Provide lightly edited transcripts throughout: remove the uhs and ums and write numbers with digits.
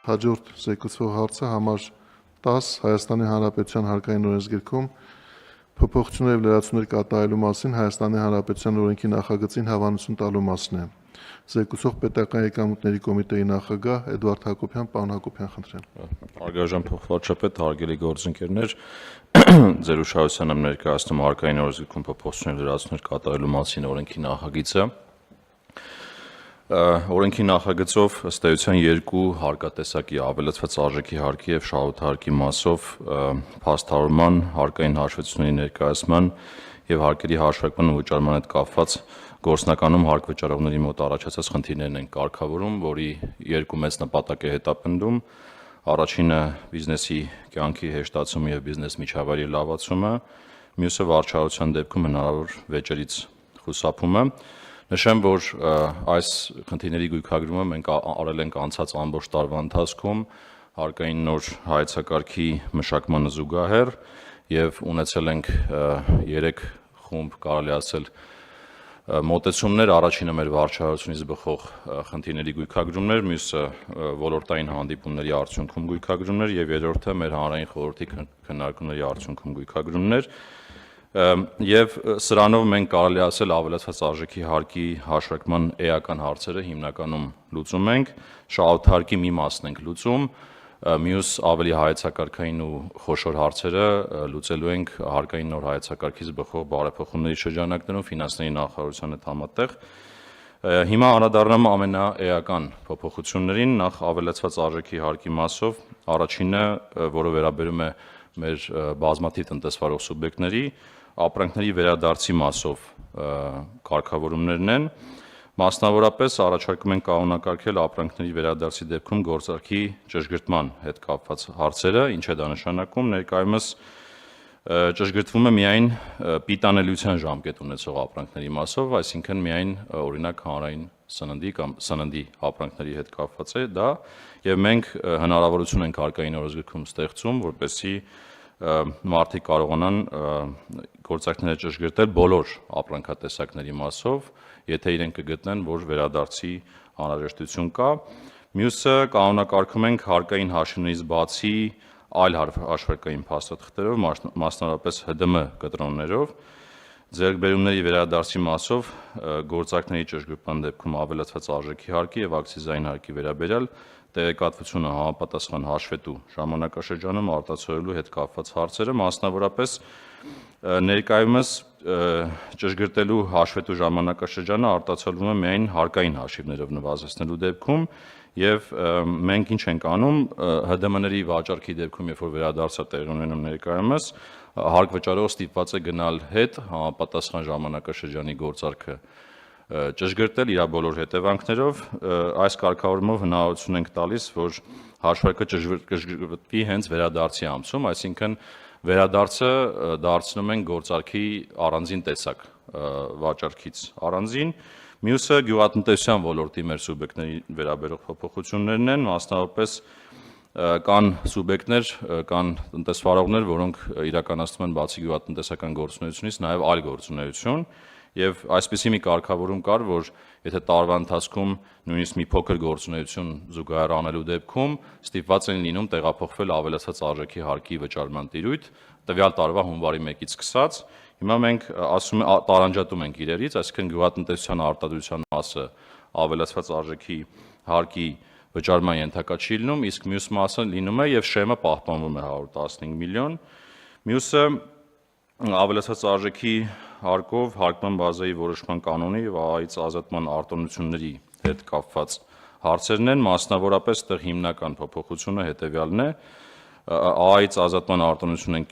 հաջորդ զեկուցվող հարցը համար 10 Հայաստանի Հանրապետության հարկային օրենսգրքում փոփոխություններ և լրացումներ կատարելու մասին Հայաստանի Հանրապետության օրենքի նախագծին հավանություն տալու մասն է։ Զեկուցող պետական եկամուտների կոմիտեի նախագահ Էդվարդ Հակոբյան, պարոն Հակոբյան, խնդրեմ։ Հարգարժան փոխվարչապետ, հարգելի գործընկերներ, ձեր ուշադրությանը եմ ներկայացնում հարկային օրենսգրքում փոփոխություններ լրացումներ կատարելու մասին օրենքի նախագիծը։ Օրենքի նախագծով ըստ էության երկու հարկատեսակի ավելացված արժեքի հարկի և շահութահարկի մասով փաստավորման, հարկային հաշվետվությունների ներկայացման և հարկերի հաշվարկման ու վճարման հետ կապված գործնականում հարկ վճարողների մոտ առաջացած խնդիրներն են կարգավորում, որի երկու մեծ նպատակ է հետապնդում։ Առաջինը բիզնեսի կյանքի հեշտացումը և բիզնես միջավայրի լավացումը, մյուսը վարչահարության դեպքում հնարավոր վեճերից խուսափումը։ Նշեմ, որ այս խնդիրների գույքագրումը մենք արել ենք անցած ամբողջ տարվա ընթացքում հարկային նոր հայեցակարգի մշակմանը զուգահեռ և ունեցել ենք 3 խումբ, կարելի ասել, մոտեցումներ։ Առաջինը մեր վարչահարությունից բխող խնդիրների գույքագրումներ, մյուսը ոլորտային հանդիպումների արդյունքում գույքագրումներ և երրորդը մեր հանրային խորհրդի քննարկումների արդյունքում գույքագրումներ։ Եվ սրանով մենք կարելի ասել ավելացված արժեքի հարկի հաշվարկման էական հարցերը հիմնականում լուծում ենք, շահութահարկի մի մասն ենք լուծում, մյուս ավելի հայեցակարգային ու խոշոր հարցերը լուծելու ենք հարկային նոր հայեցակարգից բխող բարեփոխումների շրջանակներում ֆինանսների նախարարության հետ համատեղ։ Հիմա անդրադառնամ ամենաէական փոփոխություններին, նախ ավելացված արժեքի հարկի մասով, առաջինը, որը վերաբերում է մեր բազմաթիվ տնտեսվարող սուբյեկտների, ապրանքների վերադարձի մասով կարգավորումներն են։ Մասնավորապես առաջարկում ենք կանոնակարգել ապրանքների վերադարձի դեպքում գործարքի ճշգրտման հետ կապված հարցերը, ինչ է դա նշանակում։ Ներկայումս ճշգրտվում է միայն պիտանելիության ժամկետ ունեցող ապրանքների մասով, այսինքն միայն օրինակ հանրային սննդի կամ սննդի ապրանքների հետ կապված է դա, եւ մենք հնարավորություն ենք հարկային օրենսգրքում ստեղծում, որպեսզի մարդիկ կարողանան գործարքները ճշգրտել բոլոր ապրանքատեսակների մասով, եթե իրենք կգտնեն, որ վերադարձի անհրաժեշտություն կա։ Մյուսը կանոնակարգում ենք հարկային հաշիվներից բացի այլ հաշվարկային փաստաթղթերով, մասնավորապես ՀԴՄ կտրոններով, ձեռքբերումների վերադարձի մասով գործարքների ճշգրտման դեպքում ավելացված արժեքի հարկի և ակցիզային հարկի վերաբերյալ տեղեկատվությունը համապատասխան հաշվետու ժամանակաշրջանում արտացոլելու հետ կապված հարցերը, մասնավորապես ներկայումս ճշգրտելու հաշվետու ժամանակաշրջանը արտացոլվում է միայն հարկային հաշիվներով նվազեցնելու դեպքում, եւ մենք ինչ ենք անում ՀԴՄ-ների վաճառքի դեպքում, երբ որ վերադարձը տեղի ունենում ներկայումս, հարկ վճարողը ստիպված է գնալ հետ համապատասխան ժամանակաշրջանի գործարքը ճշգրտել իր բոլոր հետևանքներով։ Այս կարգավորումով հնարավորություն ենք տալիս, որ հաշվարկը ճշգրտվի հենց վերադարձի ամսում, այսինքն վերադարձը դարձնում են գործարքի առանձին տեսակ վաճառքից առանձին։ Մյուսը գյուղատնտեսության ոլորտի մեր սուբյեկտների վերաբերող փոփոխություններն են, մասնավորապես կան սուբյեկտներ, կան տնտեսվարողներ, որոնք իրականացնում են բացի գյուղատնտեսական գործունեությունից նաև այլ գործունեություն, եւ այսպիսի մի կարգավորում կար, որ եթե տարվա ընթացքում նույնիսկ մի փոքր գործունեություն զուգահեռ անելու դեպքում ստիպված են լինում տեղափոխվել ավելացած արժեքի հարկի վճարման տիրույթ տվյալ տարվա հունվարի 1-ից սկսած։ Հիմա մենք ասում ենք տարանջատում ենք իրերից, այսինքն գյուղատնտեսության արտադրության մասը ավելացված արժեքի հարկի վճարման ենթակա չի լինում, իսկ մյուս մասը լինում է եւ շեմը պահպանվում է 115 միլիոն։ Մյուսը ավելացած արժեքի հարկով հարկման բազայի որոշման կանոնի եւ ԱԱՀ-ից ազատման արտոնությունների հետ կապված հարցերն են, մասնավորապես այդտեղ հիմնական փոփոխությունը հետեւյալն է. ԱԱՀ-ից ազատման արտոնություն են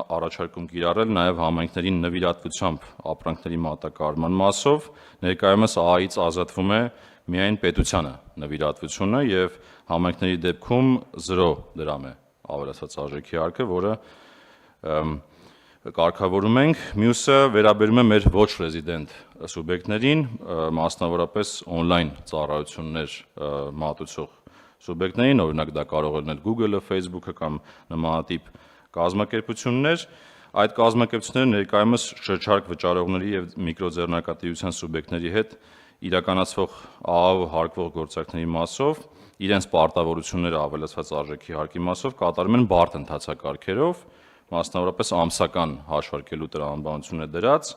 առաջարկում կիրառել նաև համայնքների նվիրատվությամբ ապրանքների մատակարարման մասով։ Ներկայումս ԱԱՀ-ից ազատվում է միայն պետությանը նվիրատվությունը եւ համայնքների դեպքում 0 դրամ է ավելացած արժեքի հարկը, որը կարգավորում ենք։ Մյուսը վերաբերում է մեր ոչ ռեզիդենտ սուբյեկտներին, մասնավորապես on-line ծառայություններ մատուցող սուբյեկտներին, օրինակ դա կարող է լինել Google-ը, Facebook-ը կամ նմանատիպ կազմակերպություններ։ Այդ կազմակերպությունները ներկայումս շրջարկ վճարողների եւ միկրոձեռնարկատիրության սուբյեկտների հետ իրականացվող ԱԱՈ հարկվող գործարքների մասով իրենց պարտավորությունները ավելացված արժեքի հարկի մասով կատարում են բարդ ընթացակարգերով, մասնավորապես ամսական հաշվարկելու տրամաբանություն է դրած,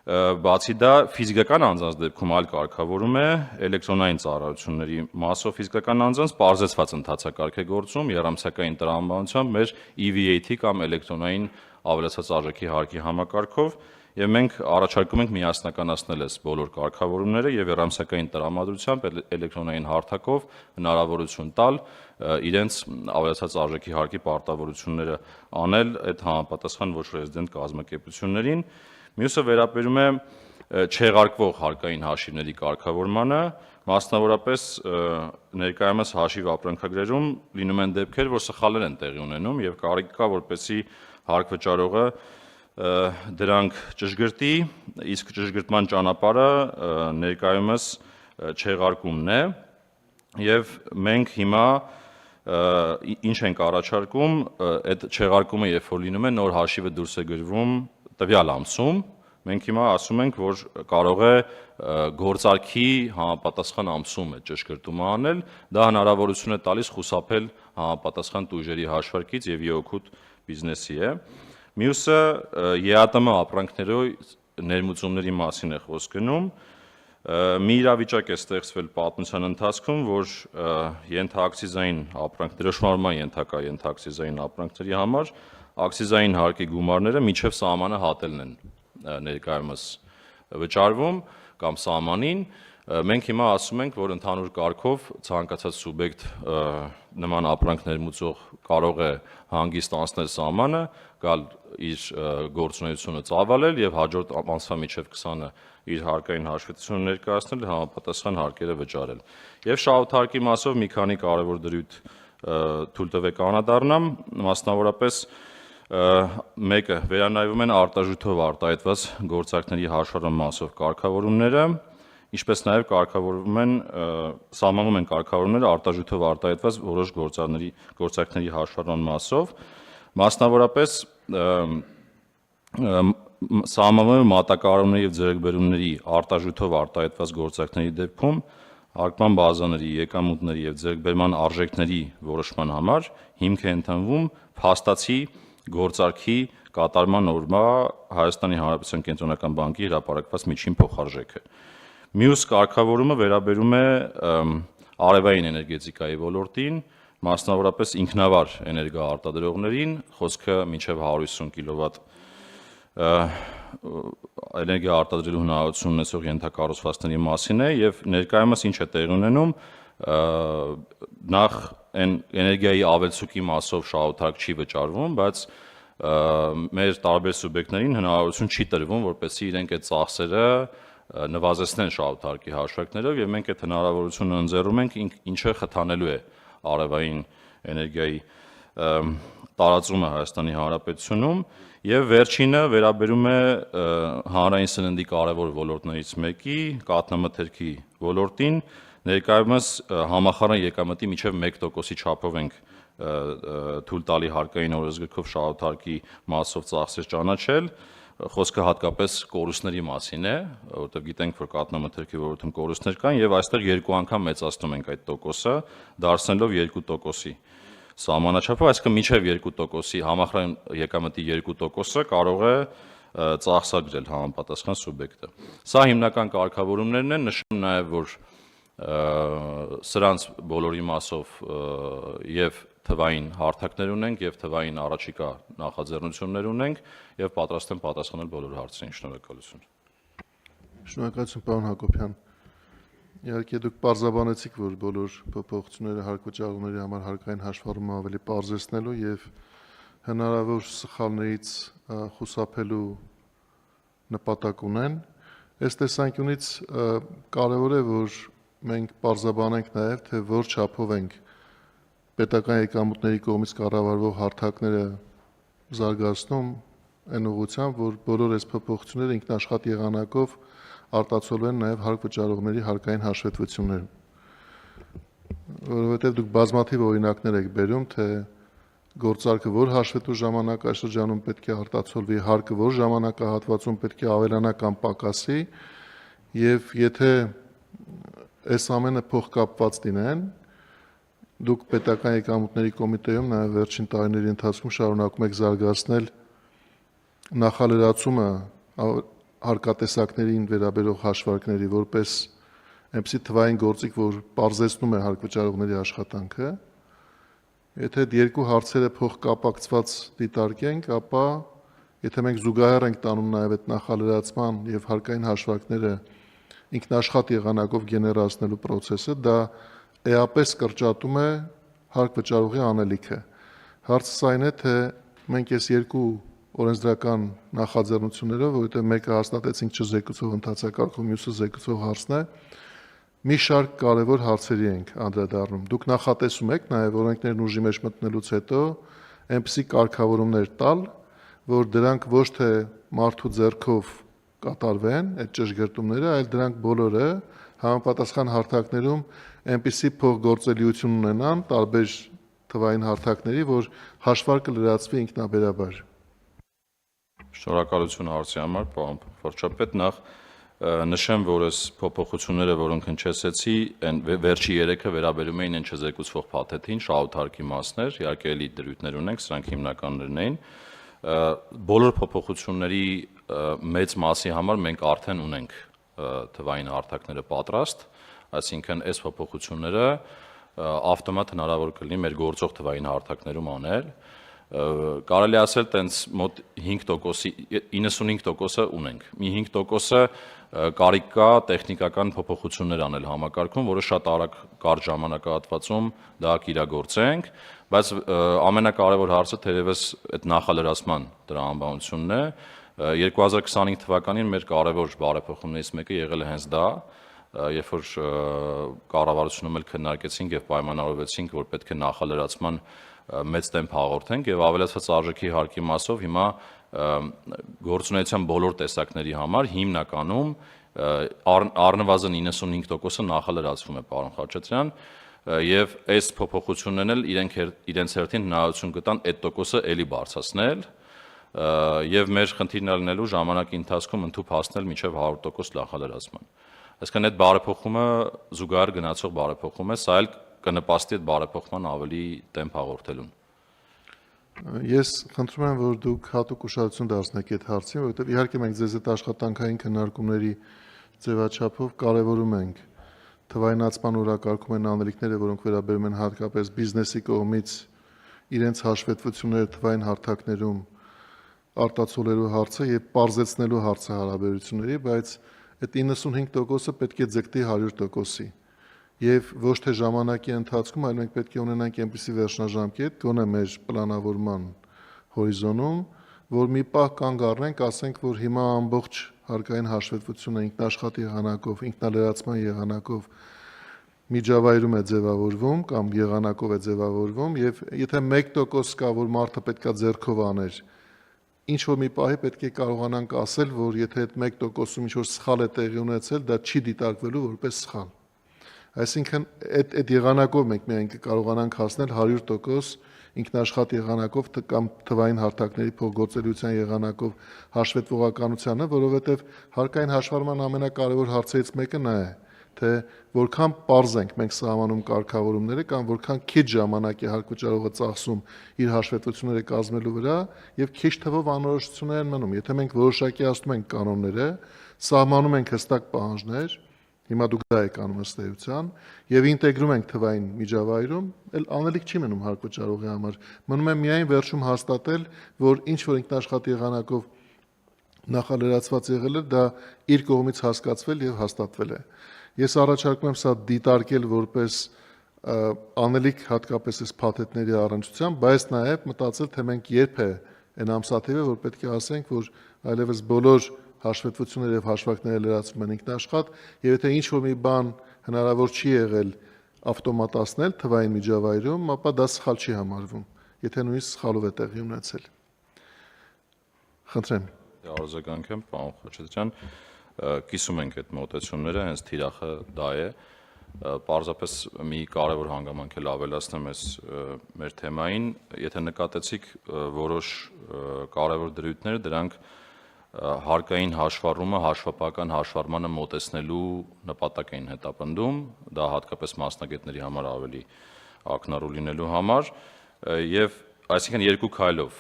բացի դա ֆիզիկական անձանց դեպքում այլ կարգավորում է էլեկտրոնային ծառայությունների մասով ֆիզիկական անձանց պարզեցված ընթացակարգ է գործում երամսյակային տրամաբանությամբ մեր EVAT կամ էլեկտրոնային ավելացված արժեքի հարկի համակարգով եւ մենք առաջարկում ենք միասնականացնել այս բոլոր կարգավորումները եւ երամսյակային տրամադրությամբ էլեկտրոնային հարթակով հնարավորություն տալ իրենց ավելացած արժեքի հարկի պարտավորությունները անել այդ համապատասխան ոչ ռեզիդենտ կազմակերպություններին։ Մյուսը վերաբերում է չեղարկվող հարկային հաշիվների կարգավորմանը, մասնավորապես ներկայումս հաշիվ ապրանքագրերում լինում են դեպքեր, որ սխալներ են տեղի ունենում եւ կարիք կա, որպեսզի հարկ վճարողը դրանք ճշգրտի, իսկ ճշգրտման ճանապարհը ներկայումս չեղարկումն է եւ մենք հիմա ինչ ենք առաջարկում, այդ չեղարկումը երբ որ լինում է նոր հաշիվը դուրս է գրվում տվյալ ամսում, մենք հիմա ասում ենք, որ կարող է գործարքի համապատասխան ամսում է ճշգրտումը անել, դա հնարավորություն է տալիս խուսափել համապատասխան տույժերի հաշվարկից եւ իօգուտ բիզնեսի է։ Մյուսը ԵԱՏՄ ապրանքներով ներմուծումների մասին է խոսք գնում։ Մի իրավիճակ է ստեղծվել պատմության ընթացքում, որ ենթակցիզային ապրանք դրոշմարման ենթակա ենթակցիզային ապրանքների համար ակցիզային հարկի գումարները մինչև սահմանը հատելն են ներկայումս վճարվում կամ սահմանին, մենք հիմա ասում ենք, որ ընդհանուր կարգով ցանկացած սուբյեկտ նման ապրանք ներմուծող կարող է հանգիստ անցնել սահմանը, գալ իր գործունեությունը ծավալել եւ հաջորդ ամսվա մինչև 20-ը իր հարկային հաշվետվությունը ներկայացնել, համապատասխան հարկերը վճարել։ Եվ շահութարկի մասով մի քանի կարևոր դրույթ թույլ տվեք անդրադառնամ, մասնավորապես մեկը վերանայվում են արտաժույթով արտահայտված գործարքների հաշվառման մասով կարգավորումները, ինչպես նաև սահմանում են կարգավորումները արտաժույթով արտահայտված որոշ գործարքների հաշվառման մասով, մասնավորապես սահմանում են մատակարարումների եւ ձեռքբերումների արտաժույթով արտահայտված գործարքների դեպքում հարկման բազաների, եկամուտների եւ ձեռքբերման արժեքների որոշման համար հիմք է ընդունվում փաստացի գործարքի կատարման նորմա Հայաստանի Հանրապետության Կենտրոնական բանկի հրապարակված միջին փոխարժեքը։ Մյուս կարգավորումը վերաբերում է արևային էներգետիկայի ոլորտին, մասնավորապես ինքնավար էներգաարտադրողներին, խոսքը մինչև 150 կՎտ էներգիա արտադրելու հնարավորություն ունեցող ենթակառուցվածքների մասին է եւ ներկայումս ինչ է տեղի ունենում, նախ այն էներգիայի ավելցուկի մասով շահութարկ չի վճարվում, բայց մեր տարբեր սուբյեկտներին հնարավորություն չի տրվում, որպեսզի իրենք այդ ծախսերը նվազեցնեն շահութարկի հաշվարկներով եւ մենք այդ հնարավորությունը ընձեռում ենք, ինչը խթանելու է արևային էներգիայի տարածումը Հայաստանի Հանրապետությունում եւ վերջինը վերաբերում է հանրային սննդի կարևոր ոլորտներից մեկի կաթնամթերքի ոլորտին ներկայումս համախառն եկամտի մինչև 1%-ի չափով ենք թույլ տալի հարկային օրենսգրքով շահութարկի մասով ծախսեր ճանաչել, խոսքը հատկապես կորուստների մասին է, որովհետև գիտենք, որ կաթնամթերքի ոլորտում կորուստներ կան եւ այստեղ երկու անգամ մեծացնում ենք այդ տոկոսը, դարձնելով 2%-ի սահմանաչափով, այսինքն մինչև 2%-ի համախառն եկամտի 2%-ը կարող է ծախսագրել համապատասխան սուբյեկտը։ Սա հիմնական կարգավորումներն են, նշում նաեւ, որ սրանց բոլորի մասով եւ թվային հարթակներ ունենք եւ թվային առաջիկա նախաձեռնություններ ունենք եւ պատրաստ եմ պատասխանել բոլոր հարցերին։ Շնորհակալություն։ Շնորհակալություն, պարոն Հակոբյան։ Իհարկե դուք պարզաբանեցիք, որ բոլոր փոփոխությունները հարկվճարողների համար հարկային հաշվառումը ավելի պարզեցնելու եւ հնարավոր սխալներից խուսափելու նպատակ ունեն։ Այս տեսանկյունից կարևոր է, որ մենք պարզաբանենք նաեւ, թե որ չափով ենք պետական եկամուտների կողմից կառավարվող հարթակները զարգացնում այն ուղղությամբ, որ բոլոր այս փոփոխությունները ինքնաշխատ եղանակով արտացոլվեն նաև հարկվճարողների հարկային հաշվետվություններում։ Որովհետև դուք բազմաթիվ օրինակներ եք բերում, թե գործարքը որ հաշվետու ժամանակաշրջանում պետք է արտացոլվի, հարկը որ ժամանակահատվածում պետք է ավելանա կամ պակասի, եւ եթե այս ամենը փոխկապված լինեն, դուք պետական եկամուտների կոմիտեում նաև վերջին տարիների ընթացքում շարունակում եք զարգացնել նախալրացումը հարկատեսակներին վերաբերող հաշվարկների որպես այնպիսի թվային գործիք, որ պարզեցնում է հարկվճարողների աշխատանքը։ Եթե այդ երկու հարցերը փոխկապակցված դիտարկենք, ապա եթե մենք զուգահեռ ենք տանում նաև այդ նախալրացման եւ հարկային հաշվարկները ինքնաշխատ եղանակով գեներացնելու process-ը, դա էապես կրճատում է հարկվճարողի անելիքը։ Հարցը այն է, թե մենք այս երկու օրենսդրական նախաձեռնություններով, որովհետեւ մեկը հաստատեցինք չզեկուցող ընթացակարգով, մյուսը զեկուցող հարցն է, մի շարք կարևոր հարցերի ենք անդրադառնում։ Դուք նախատեսում եք նաև օրենքներն ուժի մեջ մտնելուց հետո այնպիսի կարգավորումներ տալ, որ դրանք ոչ թե մարդու ձեռքով կատարվեն այդ ճշգրտումները, այլ դրանք բոլորը համապատասխան հարթակներում այնպիսի փոխգործելիություն ունենան տարբեր թվային հարթակների, որ հաշվարկը լրացվի ինքնաբերաբար։ Շնորհակալություն հարցի համար, պարոն վարչապետ, նախ նշեմ, որ այս փոփոխությունները, որոնք հնչեցեցի, վերջի 3-ը վերաբերում էին այն չզեկուցվող փաթեթին, շահութարկի մասներ, իհարկե էլի դրույթներ ունենք, սրանք հիմնականներն էին։ Բոլոր փոփոխությունների մեծ մասի համար մենք արդեն ունենք թվային հարթակները պատրաստ, այսինքն այս փոփոխությունները ավտոմատ հնարավոր կլինի մեր գործող թվային հարթակներում անել։ Կարելի ասել տենց մոտ 5%-ի 95%-ը ունենք։ Մի 5%-ը կարիք կա տեխնիկական փոփոխություններ անել համակարգում, որը շատ արագ կարճ ժամանակահատվածում դա կիրագործենք, բայց ամենակարևոր հարցը թերևս այդ նախալրացման դրա անվանությունն է։ 2025 թվականին մեր կարևոր բարեփոխումներից մեկը եղել է հենց դա, երբ որ կառավարությունում էլ քննարկեցինք եւ պայմանավորվեցինք, որ պետք է նախալրացման մեծ տեմպ հաղորդենք եւ ավելացված արժեքի հարկի մասով հիմա գործունեության բոլոր տեսակների համար հիմնականում առնվազն 95%-ը նախալրացվում է, պարոն Խաչատրյան, եւ այս փոփոխություններն էլ իրենց հերթին հնարավորություն կտան այդ տոկոսը էլի բարձրացնել եւ մեր խնդիրն լինելու ժամանակի ընթացքում ընդհանուր հասնել մինչեւ 100% նախալրացման։ Այսինքն այդ բարեփոխումը զուգահեռ գնացող բարեփոխում է, սա էլ կնպաստի այդ բարեփոխման ավելի տեմպ հաղորդելուն։ Ես խնդրում եմ, որ դուք հատուկ ուշադրություն դարձնեք այդ հարցին, որովհետև իհարկե մենք ձեզ այդ աշխատանքային քննարկումների ձևաչափով կարևորում ենք թվայնացման օրակարգում են անելիքները, որոնք վերաբերում են հատկապես բիզնեսի կողմից իրենց հաշվետվությունները թվային հարթակներում արտացոլելու հարցը եւ պարզեցնելու հարցը հարաբերությունների, բայց այդ 95%-ը պետք է ձգտի 100%-ի։ Եվ ոչ թե ժամանակի ընթացքում, այլ մենք պետք է ունենանք այնպիսի վերջնաժամկետ, գոնե մեր պլանավորման հորիզոնում, որ մի պահ կանգ առնենք, ասենք, որ հիմա ամբողջ հարկային հաշվետվությունը ինքնաշխատ եղանակով, ինքնալրացման եղանակով միջավայրում է ձևավորվում կամ եղանակով է ձևավորվում, եւ եթե 1% կա, որ մարդը պետքա ձեռքով աներ, ինչ որ մի պահի պետք է կարողանանք ասել, որ եթե այդ 1%-ում ինչ որ սխալ է տեղի ունեցել, դա չի դիտարկվելու որպես սխալ։ Այսինքն այդ եղանակով մենք միայն կարողանանք հասնել 100% ինքնաշխատ եղանակով կամ թվային հարթակների փոխգործելիության եղանակով հաշվետվողականությանը, որովհետև հարկային հաշվառման ամենակարևոր հարցերից մեկը նա է, թե որքան պարզ ենք մենք սահմանում կարգավորումները կամ որքան քիչ ժամանակ է հարկվճարողը ծախսում իր հաշվետվությունները կազմելու վրա եւ քիչ թվով անորոշություններ են մնում։ Եթե մենք որոշակիացնում ենք կանոնները, սահմանում ենք հստակ պահանջներ, հիմա դուք դա եք անում ըստ էության, եւ ինտեգրում ենք թվային միջավայրում, էլ անելիք չի մնում հարկվճարողի համար։ Մնում է միայն վերջում հաստատել, որ ինչ որ ինքնաշխատ եղանակով նախալրացված եղել է, դա իր կողմից հասկացվել եւ հաստատվել է։ Ես առաջարկում եմ սա դիտարկել որպես անելիք հատկապես այս փաթեթների առնչությամբ, բայց նաեւ մտածել, թե մենք երբ է այն ամսաթիվը, որ պետք է ասենք, որ այլևս բոլոր հաշվետվությունները եւ հաշվարկները լրացվում են ինքնաշխատ, եւ եթե ինչ որ մի բան հնարավոր չի եղել ավտոմատացնել թվային միջավայրում, ապա դա սխալ չի համարվում, եթե նույնիսկ սխալով է տեղի ունեցել։ Խնդրեմ։ Արձագանքեմ, պարոն Խաչատրյան, կիսում ենք այդ մոտեցումները, հենց թիրախը դա է։ Պարզապես մի կարևոր հանգամանք էլ ավելացնեմ այս մեր թեմային, եթե նկատեցիք որոշ կարևոր դրույթներ, դրանք հարկային հաշվառումը հաշվապահական հաշվառմանը մոտեցնելու նպատակ էին հետապնդում, դա հատկապես մասնագետների համար ավելի ակնառու լինելու համար, եւ այսինքն երկու քայլով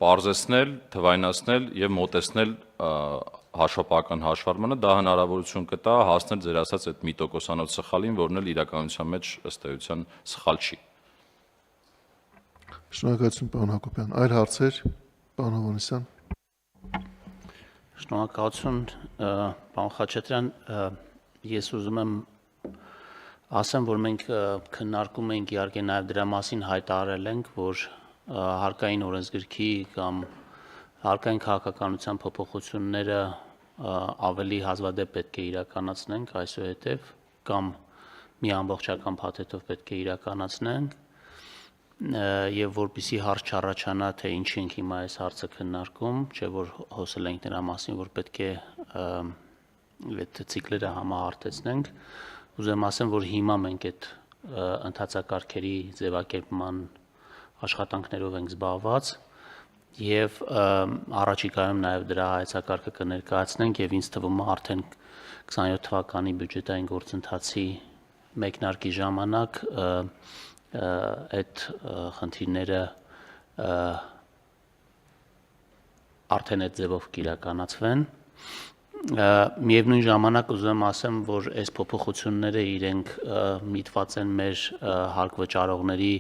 պարզեցնել, թվայնացնել եւ մոտեցնել հաշվապահական հաշվառմանը, դա հնարավորություն կտա հասնել ձեր ասած այդ 1%-անոց սխալին, որն էլ իրականության մեջ ըստ էության սխալ չի։ Շնորհակալություն, պարոն Հակոբյան։ Այլ հարցեր, պարոն Հովհաննիսյան։ Շնորհակալություն, պարոն Խաչատրյան, ես ուզում եմ ասեմ, որ մենք քննարկում ենք իհարկե նաև դրա մասին հայտարարել ենք, որ հարկային օրենսգրքի կամ հարկային քաղաքականության փոփոխությունները ավելի հազվադեպ պետք է իրականացնենք այսուհետև կամ մի ամբողջական փաթեթով պետք է իրականացնենք եւ որպիսի հարց չառաջանա թե ինչի ենք հիմա այս հարցը քննարկում, չէ որ հոսել ենք նրա մասին, որ պետք է այդ ցիկլերը համահարթեցնենք, ուզում ասեմ, որ հիմա մենք այդ ընթացակարգերի ձևակերպման աշխատանքներով ենք զբաղված եւ առաջիկայում նաեւ դրա հայեցակարգը կներկայացնենք եւ ինձ թվում է արդեն 27 թվականի բյուջետային գործընթացի մեկնարկի ժամանակ այդ խնդիրները արդեն այդ ձևով կիրականացվեն միևնույն ժամանակ ուզում ասեմ, որ այս փոփոխությունները իրենք միտված են մեր հարկվճարողների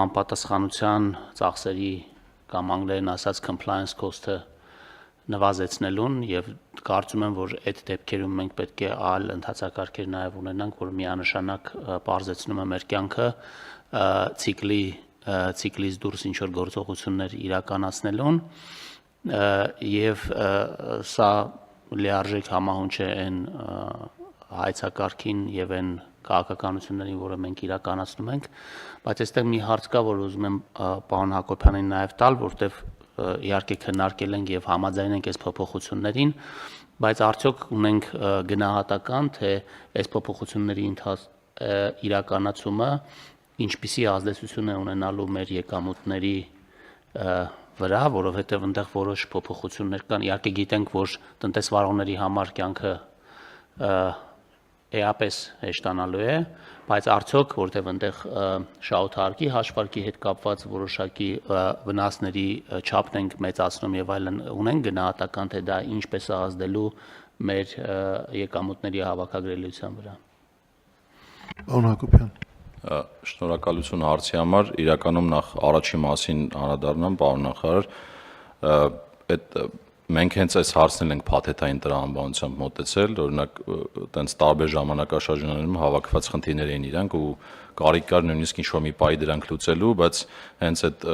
անպատասխանության ծախսերի կամ անգլերեն ասած compliance cost-ը նվազեցնելուն եւ կարծում եմ, որ այդ դեպքերում մենք պետք է այլ ընթացակարգեր նաեւ ունենանք, որ միանշանակ բարձրացնում է մեր կյանքը ցիկլից դուրս ինչ որ գործողություններ իրականացնելուն եւ սա լիարժեք համահունչ է այն հայեցակարգին եւ այն քաղաքականություններին, որը մենք իրականացնում ենք, բայց այստեղ մի հարց կա, որ ուզում եմ պարոն Հակոբյանին նաեւ տալ, որտեվ իհարկե քննարկել ենք եւ համաձայն ենք այս փոփոխություններին, բայց արդյոք ունենք գնահատական, թե այս փոփոխությունների իրականացումը ինչպիսի ազդեցություն է ունենալու մեր եկամուտների վրա, որովհետև այնտեղ որոշ փոփոխություններ կան, իհարկե գիտենք, որ տնտեսվարողների համար կյանքը էապես հեշտանալու է, բայց արդյոք որտեղ այնտեղ շահութարկի հաշվարկի հետ կապված որոշակի վնասների չափն ենք մեծացնում եւ այլն, ունենք գնահատական, թե դա ինչպես է ազդելու մեր եկամուտների հավաքագրելիության վրա։ Պարոն Հակոբյան։ Շնորհակալություն հարցի համար, իրականում նախ առաջի մասին անդրադառնամ, պարոն նախարար, այդ մենք հենց այս հարցն ենք փաթեթային տրամաբանությամբ մոտեցել, օրինակ տենց տարբեր ժամանակաշրջաններում հավաքված խնդիրներ էին իրանք ու կարիք կար նույնիսկ ինչ-որ մի պահի դրանք լուծելու, բայց հենց այդ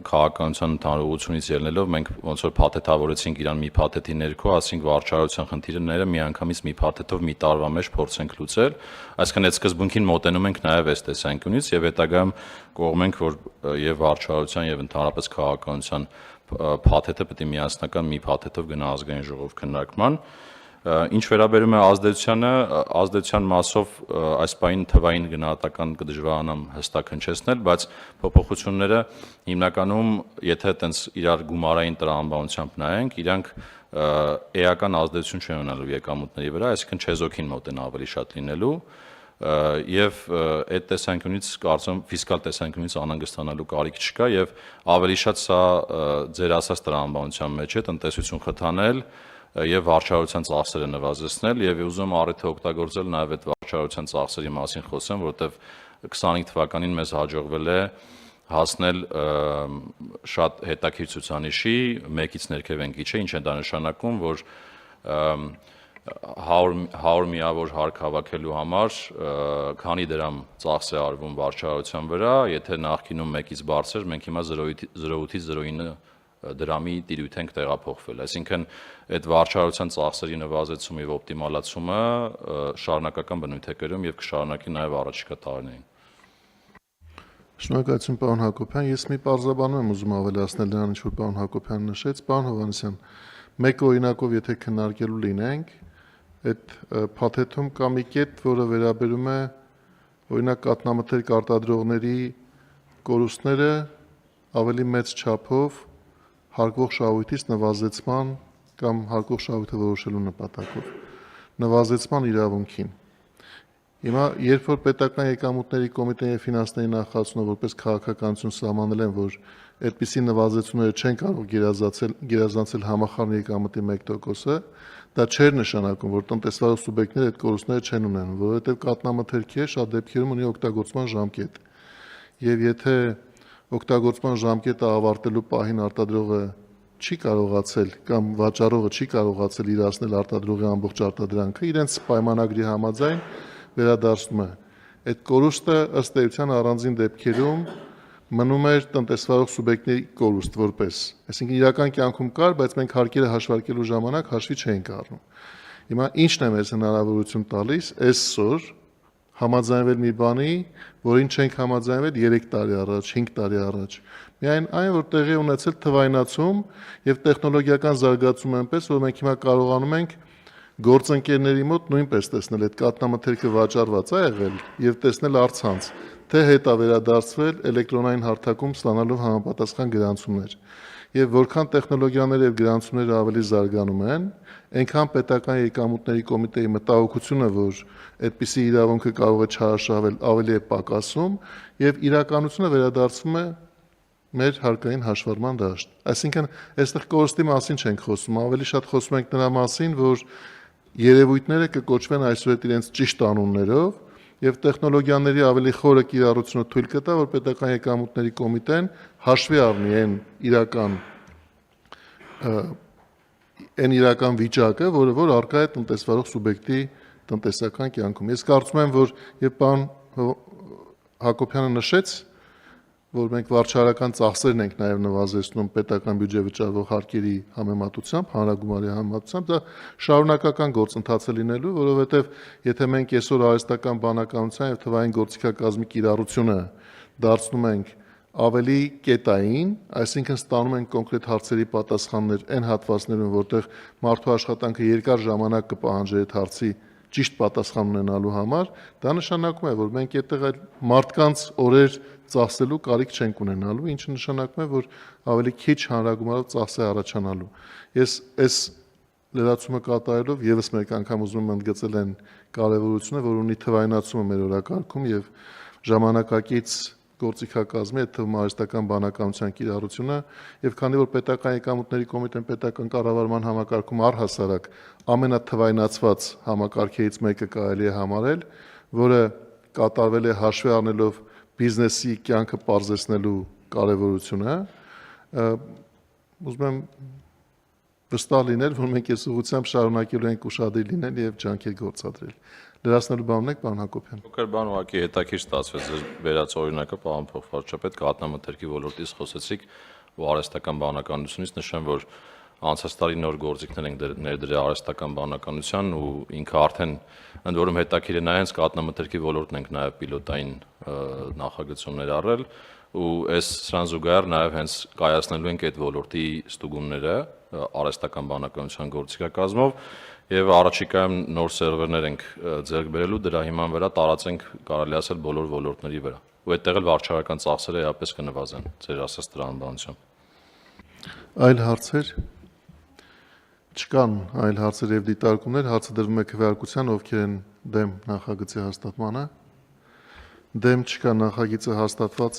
քաղաքականության ընդհանուր ուղղությունից ելնելով մենք ոնց որ փաթեթավորեցինք իրան մի փաթեթի ներքո, ասենք վարչարության խնդիրները միանգամից մի փաթեթով մի տարվա մեջ փորձենք լուծել, այսինքն այդ սկզբունքին մոտենում ենք նաև այս տեսանկյունից եւ հետագայում կողմենք, որ եւ վարչարության եւ ընդհանրապես քաղաքականության փաթեթը պետք է միասնական մի փաթեթով գնա ազգային ժողով քննարկման։ Ինչ վերաբերում է ազդեցության մասով այս պահին թվային գնահատական կդժվարանամ հստակ հնչեցնել, բայց փոփոխությունները հիմնականում, եթե այտենց իրար գումարային տրամաբանությամբ նայենք, իրանք էական ազդեցություն չեն ունենալու եկամուտների վրա, այսինքն չեզոքին մոտ են ավելի շատ լինելու եւ այդ տեսանկյունից կարծում ֆիսկալ տեսանկյունից անհանգստանալու կարիք չկա եւ ավելի շատ սա ձեր ասած տրամաբանության մեջ է տնտեսություն խթանել եւ վարչարության ծախսերը նվազեցնել եւ ուզում առիթը օգտագործել նաեւ այդ վարչարության ծախսերի մասին խոսեմ, որովհետեւ 25 թվականին մեզ հաջողվել է հասնել շատ հետաքրքիր ցուցանիշի, մեկից ներքև ենք իջել, ինչ է դա նշանակում, որ 100 միավոր հարկ հավաքելու համար քանի դրամ ծախս է արվում վարչարության վրա, եթե նախկինում 1-ից բարձր, մենք հիմա 0.8-ից 0.9 դրամի տիրույթ ենք տեղափոխվել, այսինքն այդ վարչարության ծախսերի նվազեցումը եւ օպտիմալացումը շարունակական բնույթ է կրում եւ կշարունակի նաեւ առաջիկա տարիներին։ Շնորհակալություն, պարոն Հակոբյան, ես մի պարզաբանում եմ ուզում ավելացնել նրան, ինչ որ պարոն Հակոբյանն նշեց, պարոն Հովհաննիսյան, մեկ օրինակով եթե քննարկելու լինենք, այդ փաթեթում կա մի կետ, որը վերաբերում է օրինակ կատնամթերք արտադրողների կորուստները ավելի մեծ չափով հարկվող շահույթից նվազեցման կամ հարկող շահույթը որոշելու նպատակով նվազեցման իրավունքին։ Հիմա երբ որ պետական եկամուտների կոմիտեի եւ ֆինանսների նախարարությունը որպես քաղաքականություն սահմանել են, որ այդպիսի նվազեցումները չեն կարող գերազանցել համախառն եկամտի 1%-ը, դա չէր նշանակում, որ տնտեսվարող սուբյեկտները այդ կորուստները չեն ունենում, որովհետեւ կատնամթերքի է շատ դեպքերում ունի օգտագործման ժամկետ։ Եվ եթե օգտագործման ժամկետը ավարտելու պահին արտադրողը չի կարողացել կամ վաճառողը չի կարողացել իրացնել արտադրողի ամբողջ արտադրանքը, իրենց պայմանագրի համաձայն վերադարձնում է։ Այդ կորուստը ըստ էության առանձին դեպքերում մնում էր տնտեսվարող սուբյեկտների կորուստ որպես, այսինքն իրական կյանքում կար, բայց մենք հարկերը հաշվարկելու ժամանակ հաշվի չենք առնում։ Հիմա ինչն է մեզ հնարավորություն տալիս այսօր համաձայնվել մի բանի, որին չենք համաձայնվել 3 տարի առաջ, 5 տարի առաջ։ Միայն այն, որ տեղի ունեցել թվայնացում եւ տեխնոլոգիական զարգացում այնպես, որ մենք հիմա կարողանում ենք գործընկերների մոտ նույնպես տեսնել այդ կատնամթերքը վաճառված է եղել եւ տեսնել առցանց, թե հետ է վերադարձվել էլեկտրոնային հարթակում ստանալով համապատասխան գրանցումներ։ Եվ որքան տեխնոլոգիաները եւ գրանցումները ավելի զարգանում են, այնքան պետական եկամուտների կոմիտեի մտահոգությունը, որ այդպիսի իրավունքը կարող է չարաշահվել, ավելի է պակասում եւ իրականությունը վերադարձվում է մեր հարկային հաշվառման դաշտ։ Այսինքն, այստեղ կորստի մասին չենք խոսում, ավելի շատ խոսում ենք նրա մասին, որ երևույթները կկոչվեն այսուհետ իրենց ճիշտ անուններով եւ տեխնոլոգիաների ավելի խորը կիրառությունը թույլ կտա, որ պետական եկամուտների կոմիտեն հաշվի առնի այն իրական վիճակը, որ առկա է տնտեսվարող սուբյեկտի տնտեսական կյանքում։ Ես կարծում եմ, որ երբ պարոն Հակոբյանը նշեց, որ մենք վարչարական ծախսերն ենք նաև նվազեցնում պետական բյուջե վճարվող հարկերի համեմատությամբ, հանրագումարի համեմատությամբ, դա շարունակական գործընթաց է լինելու, որովհետև եթե մենք այսօր արհեստական բանականության եւ թվային գործիքակազմի կիրառությունը դարձնում ենք ավելի կետային, այսինքն ստանում ենք կոնկրետ հարցերի պատասխաններ այն հատվածներում, որտեղ մարդու աշխատանքը երկար ժամանակ կպահանջի այդ հարցի ճիշտ պատասխան ունենալու համար, դա նշանակում է, որ մենք այդտեղ այլ մարդկանց օրեր ծախսելու կարիք չենք ունենալու, ինչը նշանակում է, որ ավելի քիչ հանրագումարով ծախս է առաջանալու։ Ես այս լրացումը կատարելով եւս մեկ անգամ ուզում եմ ընդգծել այն կարեւորությունը, որ ունի թվայնացումը մեր օրակարգում եւ ժամանակակից գործիքակազմի, այդ թվում արհեստական բանականության կիրառությունը եւ քանի որ պետական եկամուտների կոմիտեն պետական կառավարման համակարգում առհասարակ ամենաթվայնացված համակարգերից մեկը կարելի է համարել, որը կատարվել է հաշվի առնելով բիզնեսի կյանքը պարզեցնելու կարևորությունը, ուզում եմ վստահ լինել, որ մենք այս ուղղությամբ շարունակելու ենք ուշադիր լինել եւ ջանքեր գործադրել։ Լրացնելու բանն եք, պարոն Հակոբյան։ Փոքր բան ուղղակի հետաքրքիր ստացվեց ձեր վերած օրինակը, պարոն փոխվարչապետ, կատնամթերքի ոլորտից խոսեցիք ու արհեստական բանականությունից նշեմ, որ անցած տարի նոր գործիքներ ենք ներդրել արհեստական բանականության ու ինքը արդեն ընդ որում հետաքրքիր է նա հենց կատնամթերքի ոլորտն ենք նաև պիլոտային նախագծումներ առել ու այս սրան զուգահեռ նաև հենց կայացնելու ենք այդ ոլորտի ստուգումները արհեստական բանականության գործիքակազմով եւ առաջիկայում նոր սերվերներ ենք ձեռք բերելու դրա հիման վրա տարածենք կարելի ասել բոլոր ոլորտների վրա ու այդտեղ էլ վարչարական ծախսերը էապես կնվազեն ձեր ասած տրամաբանությամբ։ Այլ հարցեր չկան, այլ հարցեր եւ դիտարկումներ, հարցը դրվում է քվեարկության, ովքեր են դեմ նախագծի հաստատմանը։ Դեմ չկա, նախագիծը հաստատված է։